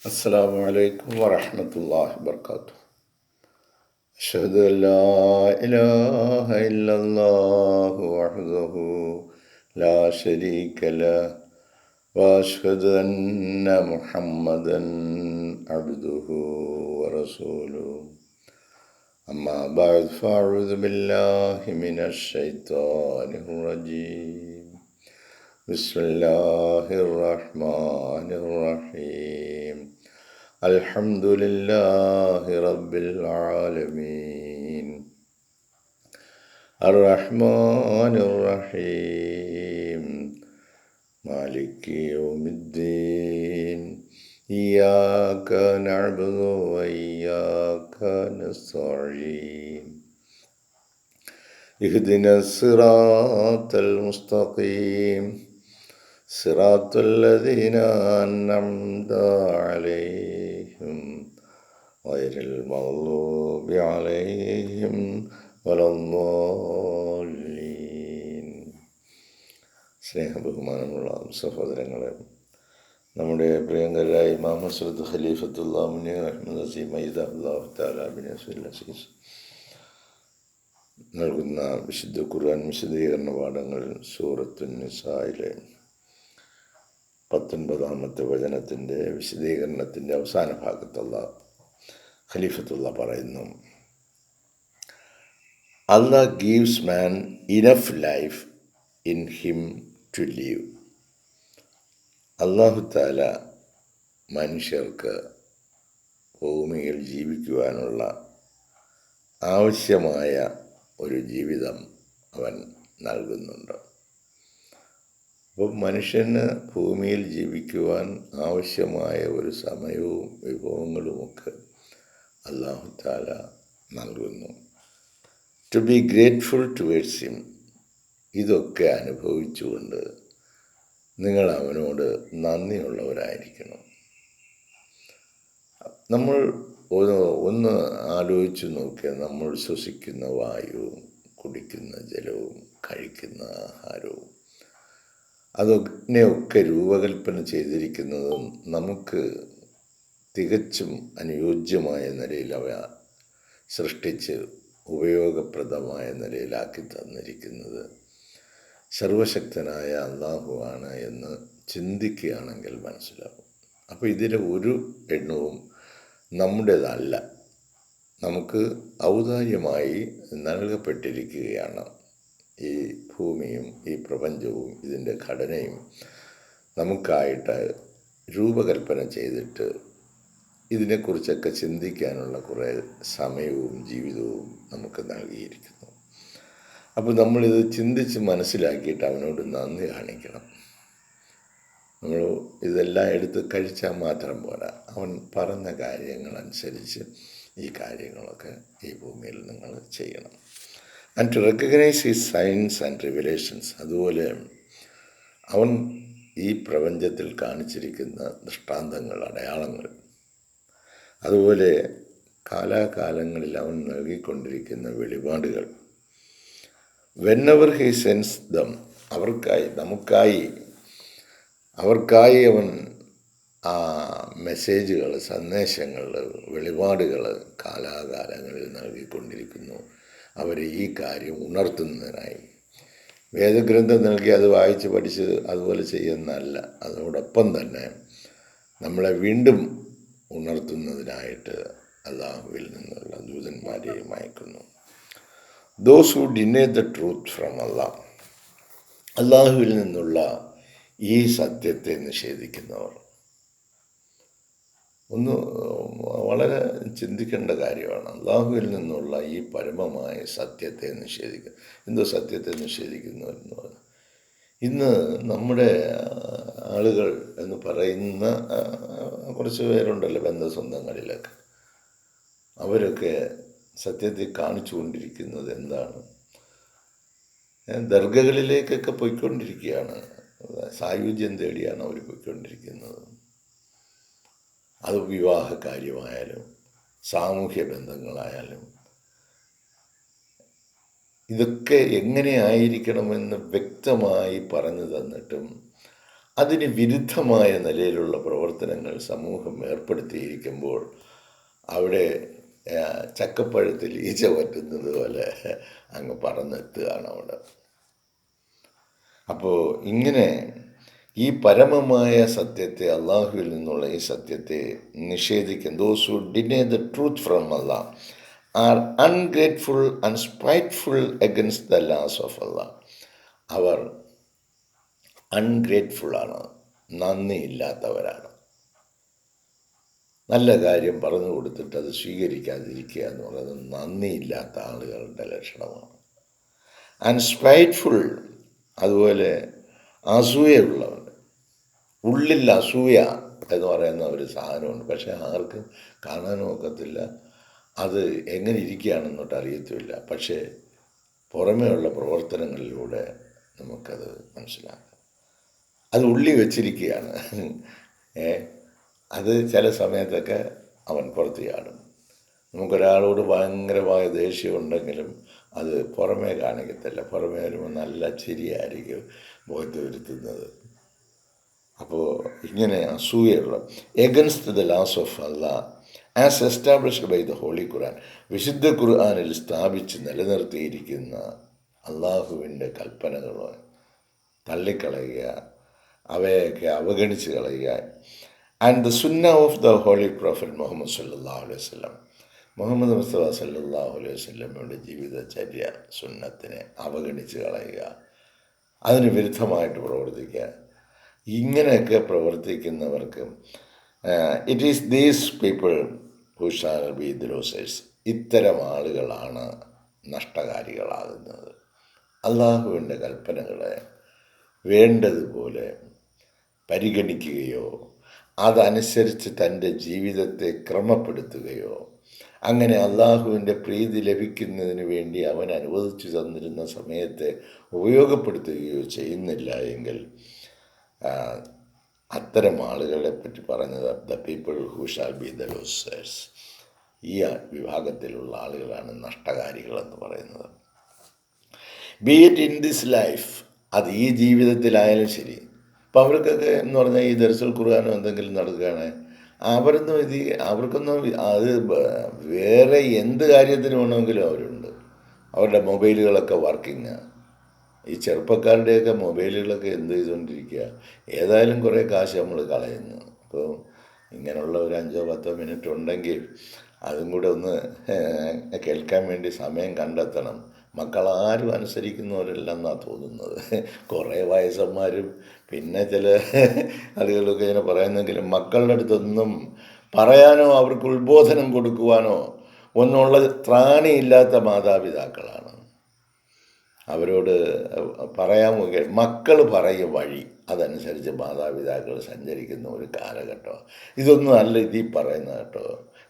السلام عليكم ورحمة الله وبركاته. أشهد أن لا إله إلا الله وحده لا شريك له وأشهد أن محمدا عبده ورسوله. أما بعد فأعوذ بالله من الشيطان الرجيم. بسم الله الرحمن الرحيم. الحمد لله رب العالمين الرحمن الرحيم مالك يوم الدين إياك نعبد وإياك نستعين اهدنا الصراط المستقيم صراط الذين أنعمت عليهم غير المغضوب عليهم ولا الضالين. സ്നേഹബഹുമാനമുള്ള സഹോദരങ്ങളെ, നമ്മുടെ പ്രിയങ്കരായ ഇമാം ഹസ്രത്ത് ഖലീഫത്തുല്ലാ മുനീർ അഹ്മദ് അസീം മയ്യിദ അല്ലാഹു തആല ബിൻ അസീസ് നൽകുന്ന വിശുദ്ധ ഖുർആൻ വിശദീകരണ പാഠങ്ങൾ സൂറത്തു നിസായിലെ 19-ാമത്തെ വചനത്തിൻ്റെ വിശദീകരണത്തിൻ്റെ അവസാന ഭാഗത്തുള്ള ഖലീഫത്തുള്ള പറയുന്നു, Allah gives man enough life in him to live. അല്ലാഹു തആല മനുഷ്യർക്ക് ഭൂമിയിൽ ജീവിക്കുവാനുള്ള ആവശ്യമായ ഒരു ജീവിതം അവൻ നൽകുന്നുണ്ട്. അപ്പം മനുഷ്യന് ഭൂമിയിൽ ജീവിക്കുവാൻ ആവശ്യമായ ഒരു സമയവും വിഭവങ്ങളുമൊക്കെ അല്ലാഹു തആല നൽകുന്നു. To be grateful towards him. ഇതൊക്കെ അനുഭവിച്ചുകൊണ്ട് നിങ്ങൾ അവനോട് നന്ദിയുള്ളവരായിരിക്കണം. നമ്മൾ ഒന്ന് ആലോചിച്ച് നോക്കിയാൽ നമ്മൾ ശ്വസിക്കുന്ന വായുവും കുടിക്കുന്ന ജലവും കഴിക്കുന്ന ആഹാരവും അതിനെയൊക്കെ രൂപകൽപ്പന ചെയ്തിരിക്കുന്നതും നമുക്ക് തികച്ചും അനുയോജ്യമായ നിലയിൽ അവ സൃഷ്ടിച്ച് ഉപയോഗപ്രദമായ നിലയിലാക്കി തന്നിരിക്കുന്നത് സർവശക്തനായ അല്ലാഹുവാണ് എന്ന് ചിന്തിക്കുകയാണെങ്കിൽ മനസ്സിലാവും. അപ്പോൾ ഇതിലെ ഒരു എണ്ണവും നമ്മുടേതല്ല, നമുക്ക് ഔദാര്യമായി നൽകപ്പെട്ടിരിക്കുകയാണ്. ഈ ഭൂമിയും ഈ പ്രപഞ്ചവും ഇതിൻ്റെ ഘടനയും നമുക്കായിട്ട് രൂപകൽപ്പന ചെയ്തിട്ട് ഇതിനെക്കുറിച്ചൊക്കെ ചിന്തിക്കാനുള്ള കുറേ സമയവും ജീവിതവും നമുക്ക് നൽകിയിരിക്കുന്നു. അപ്പോൾ നമ്മളിത് ചിന്തിച്ച് മനസ്സിലാക്കിയിട്ട് അവനോട് നന്ദി കാണിക്കണം. നമ്മൾ ഇതെല്ലാം എടുത്ത് കഴിച്ചാൽ മാത്രം പോരാ, അവൻ പറഞ്ഞ കാര്യങ്ങളനുസരിച്ച് ഈ കാര്യങ്ങളൊക്കെ ഈ ഭൂമിയിൽ നിങ്ങൾ ചെയ്യണം. And to recognise his signs and revelations. അതുപോലെ അവൻ ഈ പ്രപഞ്ചത്തിൽ കാണിച്ചിരിക്കുന്ന ദൃഷ്ടാന്തങ്ങൾ, അടയാളങ്ങൾ, അതുപോലെ കാലാകാലങ്ങളിൽ അവൻ നൽകിക്കൊണ്ടിരിക്കുന്ന വെളിപാടുകൾ, വെന്നെവർ ഹി സെൻസ് ദം, അവർക്കായി അവൻ ആ മെസ്സേജുകൾ, സന്ദേശങ്ങൾ, വെളിപാടുകൾ കാലാകാലങ്ങളിൽ നൽകിക്കൊണ്ടിരിക്കുന്നു. അവരെ ഈ കാര്യം ഉണർത്തുന്നതിനായി വേദഗ്രന്ഥം നൽകി അത് വായിച്ച് പഠിച്ച് അതുപോലെ ചെയ്യുന്നതല്ല, അതോടൊപ്പം തന്നെ നമ്മളെ വീണ്ടും ഉണർത്തുന്നതിനായിട്ട് അല്ലാഹുവിൽ നിന്നുള്ള ദൂതന്മാരെയും അയക്കുന്നു. Those who deny the truth from Allah. അല്ലാഹുവിൽ നിന്നുള്ള ഈ സത്യത്തെ നിഷേധിക്കുന്നവർ, ഒന്ന് വളരെ ചിന്തിക്കേണ്ട കാര്യമാണ്. അല്ലാഹുവിൽ നിന്നുള്ള ഈ പരമമായ സത്യത്തെ നിഷേധിക്കുക. എന്തോ സത്യത്തെ നിഷേധിക്കുന്നു എന്ന് പറഞ്ഞു. ഇന്ന് നമ്മുടെ ആളുകൾ എന്ന് പറയുന്ന കുറച്ച് പേരുണ്ടല്ലോ ബന്ധുസ്വന്തങ്ങളിലൊക്കെ, അവരൊക്കെ സത്യത്തെ കാണിച്ചു കൊണ്ടിരിക്കുന്നത് എന്താണ്? ദർഗകളിലേക്കൊക്കെ പോയിക്കൊണ്ടിരിക്കുകയാണ്. സായുജ്യം തേടിയാണ് അവർ പോയിക്കൊണ്ടിരിക്കുന്നത്. അത് വിവാഹ കാര്യമായാലും സാമൂഹ്യ ബന്ധങ്ങളായാലും ഇതൊക്കെ എങ്ങനെ ആയിരിക്കണമെന്ന് വ്യക്തമായി പറഞ്ഞു തന്നിട്ടും അതിന് വിരുദ്ധമായ നിലയിലുള്ള പ്രവർത്തനങ്ങൾ സമൂഹം ഏർപ്പെടുത്തിയിരിക്കുമ്പോൾ അവിടെ ചക്കപ്പഴത്തിൽ ഈച്ച പറ്റുന്നത് പോലെ അങ്ങ് പറന്നെത്തുകയാണ് അവിടെ. അപ്പോൾ ഇങ്ങനെ ഈ പരമമായ സത്യത്തെ, അള്ളാഹുവിൽ നിന്നുള്ള ഈ സത്യത്തെ നിഷേധിക്കുന്ന those who deny the truth from Allah are ungrateful and spiteful against the laws of Allah. അവർ അൺഗ്രേറ്റ്ഫുള്ളാണ്, നന്ദിയില്ലാത്തവരാണ്. നല്ല കാര്യം പറഞ്ഞു കൊടുത്തിട്ട് അത് സ്വീകരിക്കാതിരിക്കുക എന്ന് പറയുന്നത് നന്ദിയില്ലാത്ത ആളുകളുടെ ലക്ഷണമാണ്. ആൻഡ് സ്പൈറ്റ്ഫുൾ, അതുപോലെ അസൂയുള്ളവർ. ഉള്ളിൽ അസൂയ എന്ന് പറയുന്ന ഒരു സാധനമുണ്ട്, പക്ഷെ ആർക്കും കാണാനും ഒക്കത്തില്ല, അത് എങ്ങനെ ഇരിക്കുകയാണെന്നൊട്ട് അറിയത്തുമില്ല. പക്ഷേ പുറമേയുള്ള പ്രവർത്തനങ്ങളിലൂടെ നമുക്കത് മനസ്സിലാക്കാം. അത് ഉള്ളി വച്ചിരിക്കുകയാണ്. അത് ചില സമയത്തൊക്കെ അവൻ പുറത്ത് ചാടും. നമുക്കൊരാളോട് ഭയങ്കരമായ ദേഷ്യമുണ്ടെങ്കിലും അത് പുറമേ കാണിക്കത്തില്ല. പുറമേ വരുമ്പോൾ നല്ല ചിരിയായിരിക്കും മുഖത്ത് വരുത്തുന്നത്. അപ്പോൾ ഇങ്ങനെ അസൂയുള്ള against the laws of Allah as established by the holy Quran, വിശുദ്ധ ഖുർആനിൽ സ്ഥാപിച്ച് നിലനിർത്തിയിരിക്കുന്ന അള്ളാഹുവിൻ്റെ കൽപ്പനകളെ തള്ളിക്കളയുക, അവയൊക്കെ അവഗണിച്ച് കളയുക. And the Sunnah of the holy prophet Muhammad സല്ലല്ലാഹു അലൈഹി വസല്ലം, മുഹമ്മദ് മുസ്തഫ സല്ലല്ലാഹു അലൈഹി വസല്ലമയുടെ ജീവിതചര്യ സുന്നത്തിനെ അവഗണിച്ച് കളയുക, അതിന് വിരുദ്ധമായിട്ട് പ്രവർത്തിക്കുക. ഇങ്ങനെയൊക്കെ പ്രവർത്തിക്കുന്നവർക്ക് it is these people who shall be the losers. ഇത്തരം ആളുകളാണ് നഷ്ടകാരികളാകുന്നത്. അള്ളാഹുവിൻ്റെ കൽപ്പനകളെ വേണ്ടതുപോലെ പരിഗണിക്കുകയോ അതനുസരിച്ച് തൻ്റെ ജീവിതത്തെ ക്രമപ്പെടുത്തുകയോ അങ്ങനെ അള്ളാഹുവിൻ്റെ പ്രീതി ലഭിക്കുന്നതിന് വേണ്ടി അവൻ അനുവദിച്ചു തന്നിരുന്ന സമയത്തെ ഉപയോഗപ്പെടുത്തുകയോ ചെയ്യുന്നില്ല എങ്കിൽ അത്തരം ആളുകളെ പറ്റി പറഞ്ഞത് the people who shall be the losers. ഈ വിഭാഗത്തിലുള്ള ആളുകളാണ് നഷ്ടകാരികളെന്ന് പറയുന്നത്. B it in this life, അത് ഈ ജീവിതത്തിലായാലും ശരി. അപ്പോൾ അവർക്കൊക്കെ എന്ന് പറഞ്ഞാൽ ഈ ദർസുൽ ഖുർആനോ എന്തെങ്കിലും നടക്കുകയാണ്, അവർക്കൊന്നും അത് വേറെ എന്ത് കാര്യത്തിന് വേണമെങ്കിലും അവരുണ്ട്. അവരുടെ മൊബൈലുകളൊക്കെ വർക്കിങ്ങാണ്. ഈ ചെറുപ്പക്കാരുടെയൊക്കെ മൊബൈലുകളൊക്കെ എന്ത് ചെയ്തുകൊണ്ടിരിക്കുക, ഏതായാലും കുറേ കാശ് നമ്മൾ കളയുന്നു. അപ്പോൾ ഇങ്ങനെയുള്ള ഒരു 5-10 മിനിറ്റ് ഉണ്ടെങ്കിൽ അതും കൂടെ ഒന്ന് കേൾക്കാൻ വേണ്ടി സമയം കണ്ടെത്തണം. മക്കളാരും അനുസരിക്കുന്നവരല്ല എന്നാണ് തോന്നുന്നത്. കുറേ വയസ്സന്മാരും പിന്നെ ചില ആളുകളൊക്കെ ഇങ്ങനെ പറയുന്നെങ്കിലും മക്കളുടെ അടുത്തൊന്നും പറയാനോ അവർക്ക് ഉത്ബോധനം കൊടുക്കുവാനോ ഒന്നുള്ള ത്രാണിയില്ലാത്ത മാതാപിതാക്കളാണ്. അവരോട് പറയാമോ, മക്കൾ പറയും വഴി, അതനുസരിച്ച് മാതാപിതാക്കൾ സഞ്ചരിക്കുന്ന ഒരു കാലഘട്ടം. ഇതൊന്നും അല്ല ഇതിൽ പറയുന്നത് കേട്ടോ.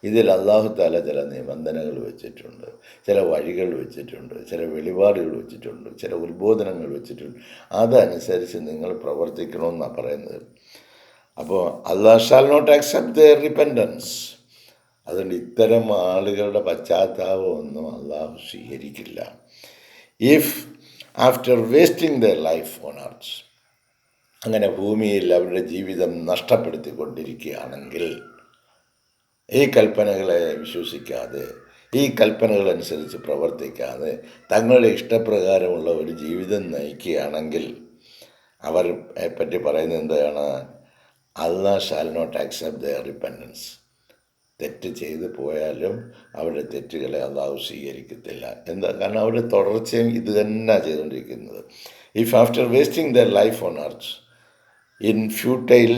ഇതിൽ അല്ലാഹു തആല ചില നിബന്ധനകൾ വെച്ചിട്ടുണ്ട്, ചില വഴികൾ വെച്ചിട്ടുണ്ട്, ചില വെളിപാടുകൾ വെച്ചിട്ടുണ്ട്, ചില ഉത്ബോധനങ്ങൾ വെച്ചിട്ടുണ്ട്. അതനുസരിച്ച് നിങ്ങൾ പ്രവർത്തിക്കണമെന്നാണ് പറയുന്നത്. അപ്പോൾ Allah shall not accept their repentance. അതുകൊണ്ട് ഇത്തരം ആളുകളുടെ പശ്ചാത്താപമൊന്നും അല്ലാഹു സ്വീകരിക്കില്ല. If after wasting their life on earth, അങ്ങനെ ഭൂമിയിൽ അവരുടെ ജീവിതം നഷ്ടപ്പെടുത്തിക്കൊണ്ടിരിക്കുകയാണെങ്കിൽ, ഈ കൽപ്പനകളെ വിശ്വസിക്കാതെ, ഈ കൽപ്പനകളനുസരിച്ച് പ്രവർത്തിക്കാതെ തങ്ങളുടെ ഇഷ്ടപ്രകാരമുള്ള ഒരു ജീവിതം നയിക്കുകയാണെങ്കിൽ, അവരെ പറ്റി പറയുന്നത് എന്താണ്? Allah shall not accept their repentance. തെറ്റ് ചെയ്ത് പോയാലും അവരുടെ തെറ്റുകളെ അല്ലാഹു സ്വീകരിക്കത്തില്ല. എന്താ? കാരണം അവരുടെ തുടർച്ചയും ഇത് തന്നെയാണ് ചെയ്തുകൊണ്ടിരിക്കുന്നത്. If after wasting their life on earth in futile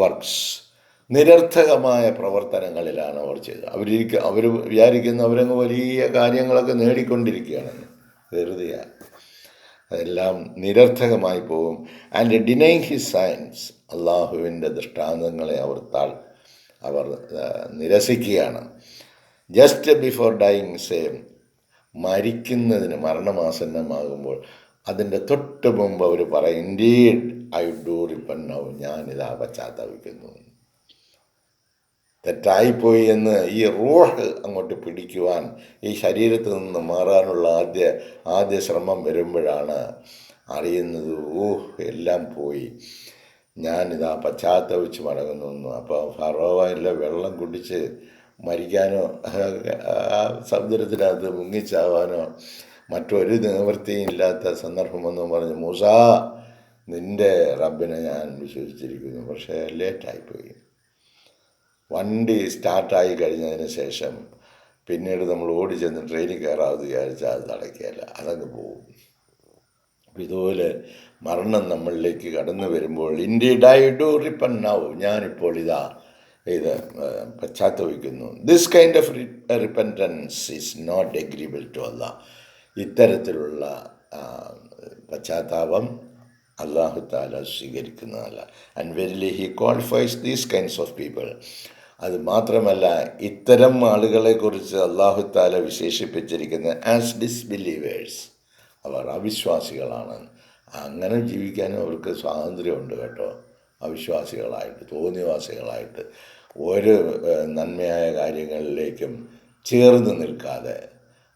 works, നിരർത്ഥകമായ പ്രവർത്തനങ്ങളിലാണ് അവർ ചെയ്തത്. അവർ വിചാരിക്കുന്ന അവരങ്ങ് വലിയ കാര്യങ്ങളൊക്കെ നേടിക്കൊണ്ടിരിക്കുകയാണെന്ന്. വെറുതെയാണ്, അതെല്ലാം നിരർത്ഥകമായി പോകും. ആൻഡ് ഡിനൈങ് ഹിസ് സയൻസ്, അള്ളാഹുവിൻ്റെ ദൃഷ്ടാന്തങ്ങളെ അവർ നിരസിക്കുകയാണ്. ജസ്റ്റ് ബിഫോർ ഡൈയിങ് സെയിം, മരണമാസന്നമാകുമ്പോൾ അതിൻ്റെ തൊട്ട് മുമ്പ് അവർ പറയും, indeed I do repent now, ഞാനിതാ പശ്ചാത്തപിക്കുന്നു. തെറ്റായിപ്പോയി എന്ന് ഈ റൂഹ് അങ്ങോട്ട് പിടിക്കുവാൻ, ഈ ശരീരത്തിൽ നിന്ന് മാറാനുള്ള ആദ്യ ശ്രമം വരുമ്പോഴാണ് അറിയുന്നത്, എല്ലാം പോയി. ഞാനിതാ പശ്ചാത്തപിച്ച് മടങ്ങുന്നു. അപ്പോൾ ഫറോവയിലെ വെള്ളം കുടിച്ച് മരിക്കാനോ ആ സമുദ്രത്തിനകത്ത് മുങ്ങിച്ചാവാനോ മറ്റൊരു നിവൃത്തിയും ഇല്ലാത്ത സന്ദർഭമെന്നും പറഞ്ഞ്, മൂസാ നിൻ്റെ റബ്ബിനെ ഞാൻ വിശ്വസിച്ചിരിക്കുന്നു. പക്ഷേ ലേറ്റായിപ്പോയി. വണ്ടി സ്റ്റാർട്ടായി കഴിഞ്ഞതിന് ശേഷം പിന്നീട് നമ്മൾ ഓടിച്ചെന്ന് ട്രെയിനിൽ കയറാമെന്ന് വിചാരിച്ചാൽ അത് നടക്കുകയില്ല, അതങ്ങ് പോകും. ഇതുപോലെ മരണം നമ്മളിലേക്ക് കടന്നു വരുമ്പോൾ, indeed I do repent now, ഞാനിപ്പോൾ ഇത് പശ്ചാത്തപിക്കുന്നു. This kind of repentance is not agreeable to Allah. ഇത്തരത്തിലുള്ള പശ്ചാത്താപം അള്ളാഹു താല സ്വീകരിക്കുന്നതല്ല. And verily he qualifies these kinds of people. അത് മാത്രമല്ല, ഇത്തരം ആളുകളെക്കുറിച്ച് അള്ളാഹു താല വിശേഷിപ്പിച്ചിരിക്കുന്നത് ആസ് ഡിസ്ബിലീവേഴ്സ്, അവർ അവിശ്വാസികളാണ്. അങ്ങനെ ജീവിക്കാനും അവർക്ക് സ്വാതന്ത്ര്യമുണ്ട് കേട്ടോ. അവിശ്വാസികളായിട്ട്, തോന്നിവാസികളായിട്ട്, ഒരു നന്മയായ കാര്യങ്ങളിലേക്കും ചേർന്ന് നിൽക്കാതെ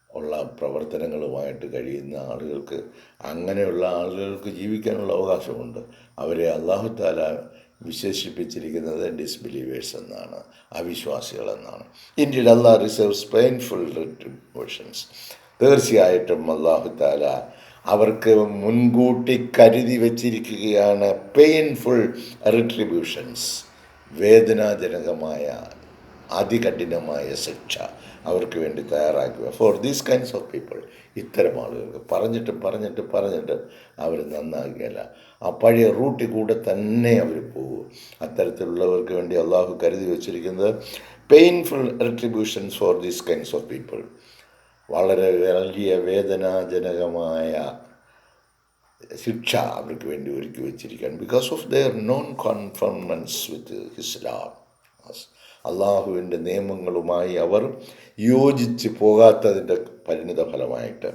ഉള്ള പ്രവർത്തനങ്ങളുമായിട്ട് കഴിയുന്ന ആളുകൾക്ക്, അങ്ങനെയുള്ള ആളുകൾക്ക് ജീവിക്കാനുള്ള അവകാശമുണ്ട്. അവരെ അല്ലാഹു തആല വിശേഷിപ്പിച്ചിരിക്കുന്നത് ഡിസ്ബിലീവേഴ്സ് എന്നാണ്, അവിശ്വാസികളെന്നാണ്. ഇൻഡീഡ് അല്ലാഹ് റിസർവ്സ് പെയിൻഫുൾ റിട്രിബ്യൂഷൻസ്. തീർച്ചയായിട്ടും അല്ലാഹു തആല അവർക്ക് മുൻകൂട്ടി കരുതി വച്ചിരിക്കുകയാണ് പെയിൻഫുൾ റിട്രിബ്യൂഷൻസ്, വേദനാജനകമായ അതികഠിനമായ ശിക്ഷ അവർക്ക് വേണ്ടി തയ്യാറാക്കുക. Four these kinds of people, ഇത്തരം ആളുകൾക്ക്. പറഞ്ഞിട്ട് അവർ നന്നാകുകയല്ല, ആ പഴയ റൂട്ടിൽ കൂടെ തന്നെ അവർ പോകും. അത്തരത്തിലുള്ളവർക്ക് വേണ്ടി അള്ളാഹു കരുതി വച്ചിരിക്കുന്നത് painful retributions for these kinds of people, വളരെ വലിയ വേദനാജനകമായ ശിക്ഷ അവർക്ക് വേണ്ടി ഒരുക്കി വച്ചിരിക്കുകയാണ്. Because of their non conformance with Islam, അള്ളാഹുവിൻ്റെ നിയമങ്ങളുമായി അവർ യോജിച്ച് പോകാത്തതിൻ്റെ പരിണിത ഫലമായിട്ട്,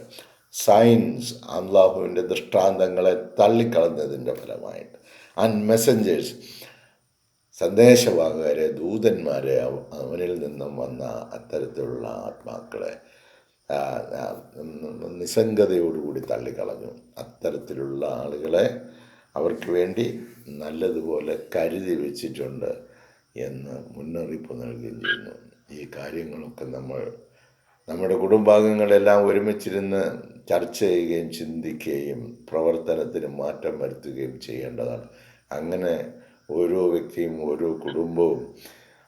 സയൻസ് അള്ളാഹുവിൻ്റെ ദൃഷ്ടാന്തങ്ങളെ തള്ളിക്കളഞ്ഞതിൻ്റെ ഫലമായിട്ട്, ആൻഡ് മെസ്സഞ്ചേഴ്സ് സന്ദേശവാഹകരെ, ദൂതന്മാരെ അവനിൽ നിന്നും വന്ന അത്തരത്തിലുള്ള ആത്മാക്കളെ നിസ്സംഗതയോടുകൂടി തള്ളിക്കളഞ്ഞു. അത്തരത്തിലുള്ള ആളുകളെ അവർക്ക് വേണ്ടി നല്ലതുപോലെ കരുതി വച്ചിട്ടുണ്ട് എന്ന് മുന്നറിയിപ്പ് നൽകുകയും ചെയ്യുന്നു. ഈ കാര്യങ്ങളൊക്കെ നമ്മുടെ കുടുംബാംഗങ്ങളെല്ലാം ഒരുമിച്ചിരുന്ന് ചർച്ച ചെയ്യുകയും ചിന്തിക്കുകയും പ്രവർത്തനത്തിന് മാറ്റം വരുത്തുകയും ചെയ്യേണ്ടതാണ്. അങ്ങനെ ഓരോ വ്യക്തിയും ഓരോ കുടുംബവും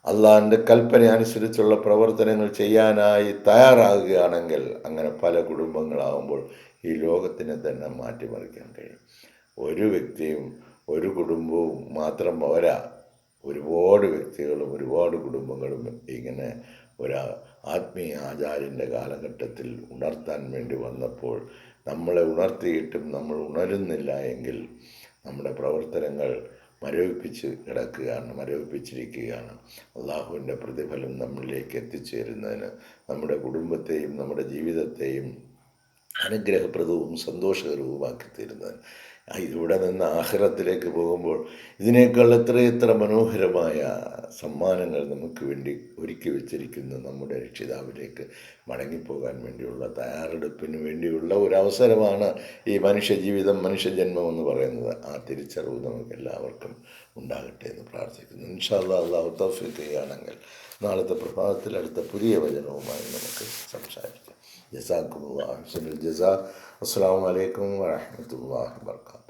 അള്ളാഹിൻ്റെ കൽപ്പന അനുസരിച്ചുള്ള പ്രവർത്തനങ്ങൾ ചെയ്യാനായി തയ്യാറാകുകയാണെങ്കിൽ, അങ്ങനെ പല കുടുംബങ്ങളാകുമ്പോൾ ഈ ലോകത്തിനെ തന്നെ മാറ്റിമറിക്കാൻ കഴിയും. ഒരു വ്യക്തിയും ഒരു കുടുംബവും മാത്രം പോരാ, ഒരുപാട് വ്യക്തികളും ഒരുപാട് കുടുംബങ്ങളും ഇങ്ങനെ ഒരു ആത്മീയ ആചാര്യൻ്റെ കാലഘട്ടത്തിൽ ഉണർത്താൻ വേണ്ടി വന്നപ്പോൾ, നമ്മളെ ഉണർത്തിയിട്ടും നമ്മൾ ഉണരുന്നില്ല എങ്കിൽ നമ്മുടെ പ്രവർത്തനങ്ങൾ മരവിപ്പിച്ചിരിക്കുകയാണ്. അള്ളാഹുവിൻ്റെ പ്രതിഫലം നമ്മളിലേക്ക് എത്തിച്ചേരുന്നതിന്, നമ്മുടെ കുടുംബത്തെയും നമ്മുടെ ജീവിതത്തെയും അനുഗ്രഹപ്രദവും സന്തോഷകരവുമാക്കി തീരുന്നതിന്, ഇവിടെ നിന്ന് ആഖിറത്തിലേക്ക് പോകുമ്പോൾ ഇതിനേക്കാൾ എത്രയെത്ര മനോഹരമായ സമ്മാനങ്ങൾ നമുക്ക് വേണ്ടി ഒരുക്കി വച്ചിരിക്കുന്ന നമ്മുടെ രക്ഷിതാവിലേക്ക് മടങ്ങിപ്പോകാൻ വേണ്ടിയുള്ള തയ്യാറെടുപ്പിന് വേണ്ടിയുള്ള ഒരവസരമാണ് ഈ മനുഷ്യജീവിതം, മനുഷ്യജന്മം എന്ന് പറയുന്നത്. ആ തിരിച്ചറിവ് നമുക്ക് എല്ലാവർക്കും ഉണ്ടാകട്ടെ എന്ന് പ്രാർത്ഥിക്കുന്നു. ഇൻഷാ അല്ലാഹ്, അല്ലാഹു തൗഫീഖ് ചെയ്യുകയാണെങ്കിൽ നാളത്തെ പ്രഭാതത്തിൽ അടുത്ത പുതിയ വചനവുമായി നമുക്ക് സംസാരിക്കാം. ജസാക്കുമുല്ലാഹ് ഹുസ്നുൽ ജസാ. അസ്സലാമു അലൈക്കും വറഹ്മത്തുള്ളാഹി വബറകാതുഹു.